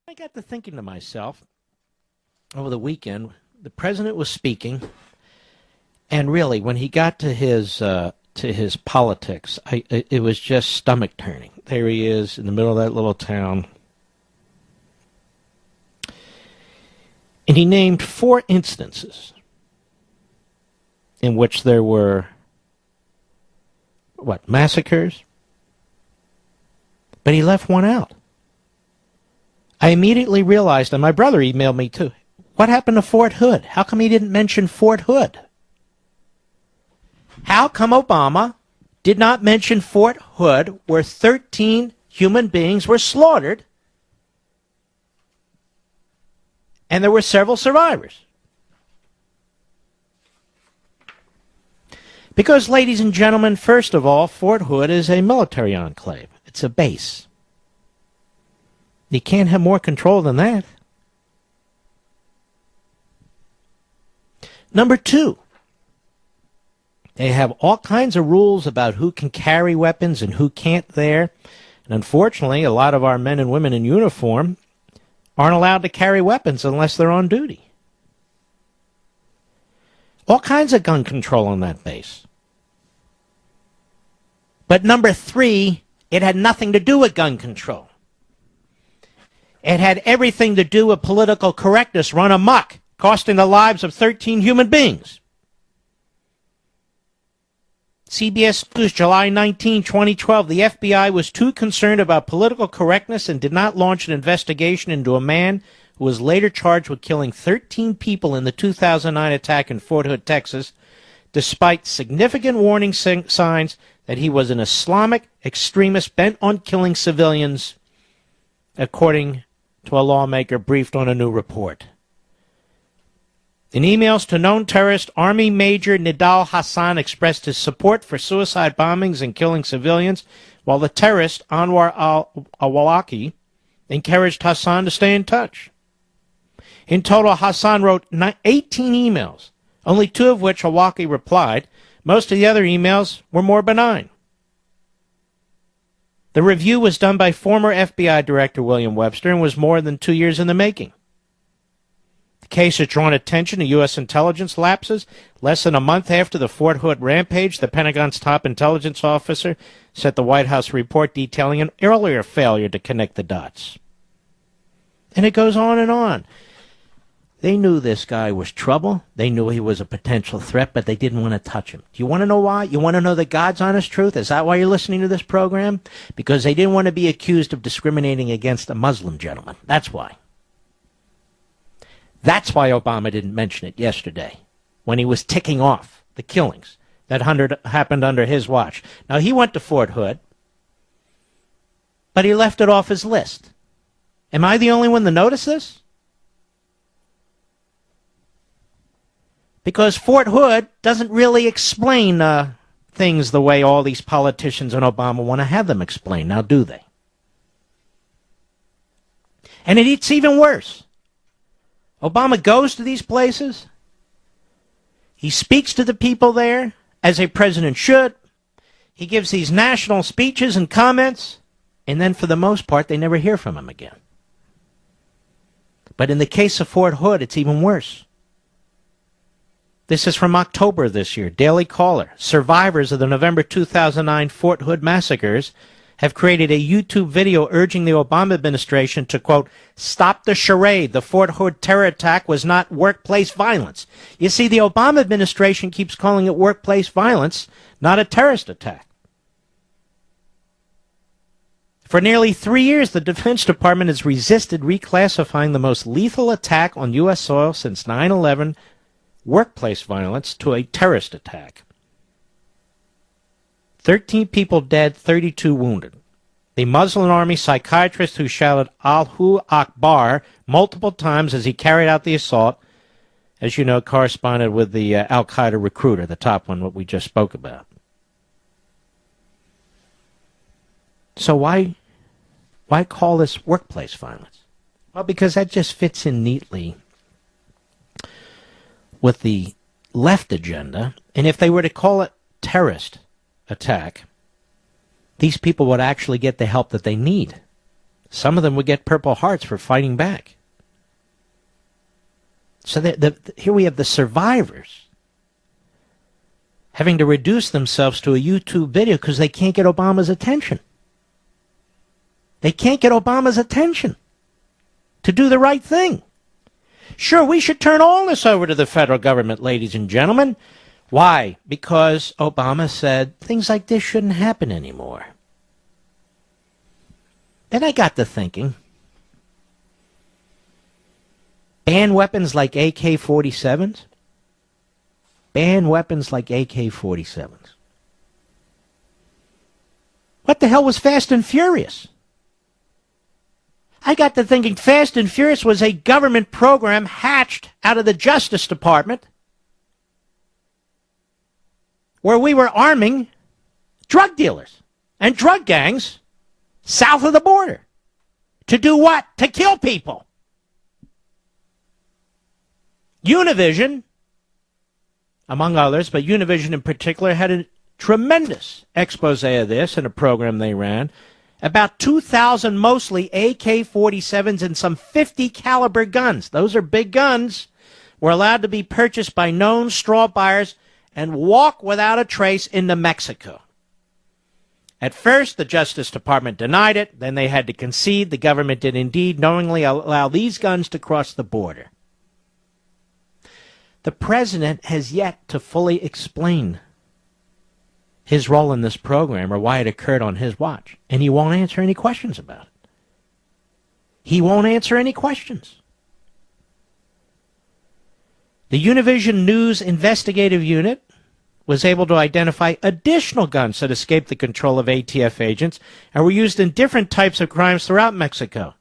I got to thinking to myself over the weekend, the president was speaking, and really, when he got to his politics, it was just stomach turning. There he is in the middle of that little town, and he named 4 instances in which there were massacres, but he left one out. I immediately realized, and my brother emailed me too, what happened to Fort Hood? How come he didn't mention Fort Hood? How come Obama did not mention Fort Hood, where 13 human beings were slaughtered and there were several survivors? Because, ladies and gentlemen, first of all, Fort Hood is a military enclave. It's a base. You can't have more control than that. Number 2, they have all kinds of rules about who can carry weapons and who can't there. And unfortunately, a lot of our men and women in uniform aren't allowed to carry weapons unless they're on duty. All kinds of gun control on that base. But number 3, it had nothing to do with gun control. It had everything to do with political correctness run amok, costing the lives of 13 human beings. CBS News, July 19, 2012, the FBI was too concerned about political correctness and did not launch an investigation into a man who was later charged with killing 13 people in the 2009 attack in Fort Hood, Texas, despite significant warning signs that he was an Islamic extremist bent on killing civilians, according to a lawmaker briefed on a new report. In emails to known terrorist, Army Major Nidal Hassan expressed his support for suicide bombings and killing civilians, while the terrorist, Anwar al-Awlaki, encouraged Hassan to stay in touch. In total, Hassan wrote 18 emails, only 2 of which Awlaki replied. Most of the other emails were more benign. The review was done by former FBI Director William Webster and was more than 2 years in the making. The case has drawn attention to U.S. intelligence lapses. Less than a month after the Fort Hood rampage, the Pentagon's top intelligence officer sent the White House report detailing an earlier failure to connect the dots. And it goes on and on. They knew this guy was trouble. They knew he was a potential threat, but they didn't want to touch him. Do you want to know why? You want to know the God's honest truth? Is that why you're listening to this program? Because they didn't want to be accused of discriminating against a Muslim gentleman. That's why. That's why Obama didn't mention it yesterday when he was ticking off the killings that happened under his watch. Now, he went to Fort Hood, but he left it off his list. Am I the only one to notice this? Because Fort Hood doesn't really explain things the way all these politicians and Obama want to have them explained. Now, do they? And it's even worse. Obama goes to these places. He speaks to the people there, as a president should. He gives these national speeches and comments, and then for the most part, they never hear from him again. But in the case of Fort Hood, it's even worse. This is from October of this year. Daily Caller. Survivors of the November 2009 Fort Hood massacres have created a YouTube video urging the Obama administration to, quote, stop the charade. The Fort Hood terror attack was not workplace violence. You see, the Obama administration keeps calling it workplace violence, not a terrorist attack. For nearly 3 years, the Defense Department has resisted reclassifying the most lethal attack on U.S. soil since 9/11 workplace violence to a terrorist attack. 13 people dead, 32 wounded. The Muslim army psychiatrist who shouted Allahu Akbar multiple times as he carried out the assault, as you know, corresponded with the Al-Qaeda recruiter, the top one, what we just spoke about. So why call this workplace violence? Well, because that just fits in neatly with the left agenda, and if they were to call it terrorist attack, these people would actually get the help that they need. Some of them would get Purple Hearts for fighting back. So here we have the survivors having to reduce themselves to a YouTube video because they can't get Obama's attention. They can't get Obama's attention to do the right thing. Sure, we should turn all this over to the federal government, ladies and gentlemen. Why? Because Obama said things like this shouldn't happen anymore. Then I got to thinking, ban weapons like AK-47s? Ban weapons like AK-47s. What the hell was Fast and Furious? I got to thinking Fast and Furious was a government program hatched out of the Justice Department where we were arming drug dealers and drug gangs south of the border. To do what? To kill people. Univision, among others, but Univision in particular, had a tremendous expose of this in a program they ran. About 2,000 mostly AK-47s and some 50 caliber guns. Those are big guns. Were allowed to be purchased by known straw buyers and walk without a trace into Mexico. At first, the Justice Department denied it. Then they had to concede the government did indeed knowingly allow these guns to cross the border. The president has yet to fully explain his role in this program or why it occurred on his watch. And he won't answer any questions about it. He won't answer any questions. The Univision News Investigative Unit was able to identify additional guns that escaped the control of ATF agents and were used in different types of crimes throughout Mexico.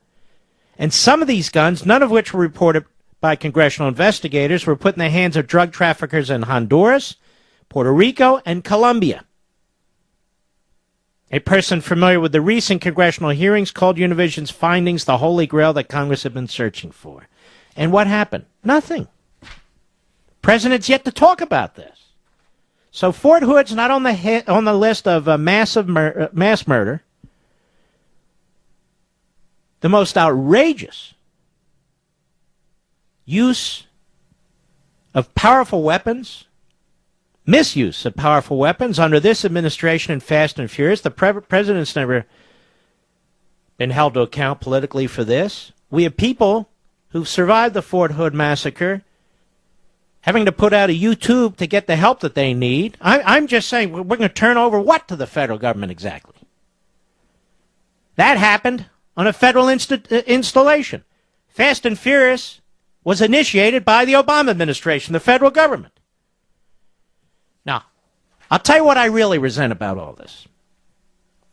And some of these guns, none of which were reported by congressional investigators, were put in the hands of drug traffickers in Honduras, Puerto Rico, and Colombia. A person familiar with the recent congressional hearings called Univision's findings the holy grail that Congress had been searching for. And what happened? Nothing. President's yet to talk about this. So Fort Hood's not on the list of mass murder. The most outrageous use of powerful weapons, misuse of powerful weapons under this administration in Fast and Furious. The president's never been held to account politically for this. We have people who've survived the Fort Hood massacre having to put out a YouTube to get the help that they need. I'm just saying, we're going to turn over what to the federal government exactly? That happened on a federal installation. Fast and Furious was initiated by the Obama administration, the federal government. Now, I'll tell you what I really resent about all this.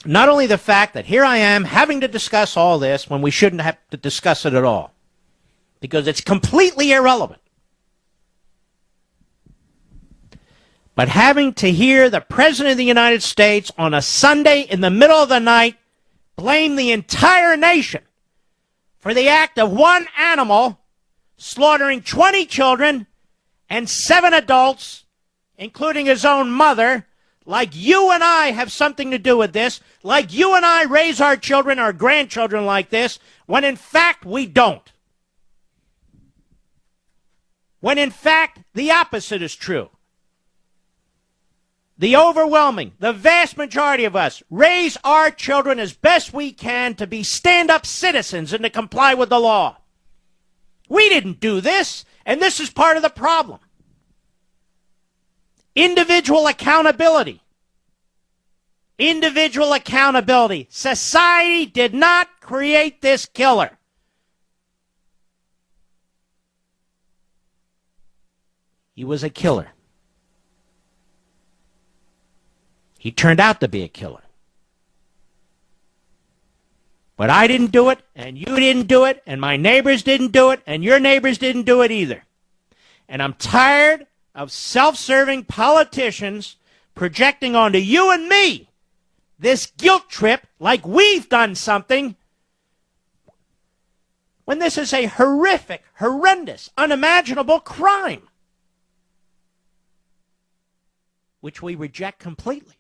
Not only the fact that here I am having to discuss all this when we shouldn't have to discuss it at all, because it's completely irrelevant, but having to hear the President of the United States on a Sunday in the middle of the night blame the entire nation for the act of one animal slaughtering 20 children and 7 adults, including his own mother, like you and I have something to do with this, like you and I raise our children, our grandchildren like this, when in fact we don't. When in fact the opposite is true. The overwhelming, the vast majority of us raise our children as best we can to be stand-up citizens and to comply with the law. We didn't do this, and this is part of the problem. Individual accountability. Individual accountability. Society did not create this killer. He was a killer. He turned out to be a killer. But I didn't do it, and you didn't do it, and my neighbors didn't do it, and your neighbors didn't do it either. And I'm tired of self-serving politicians projecting onto you and me this guilt trip like we've done something when this is a horrific, horrendous, unimaginable crime, which we reject completely.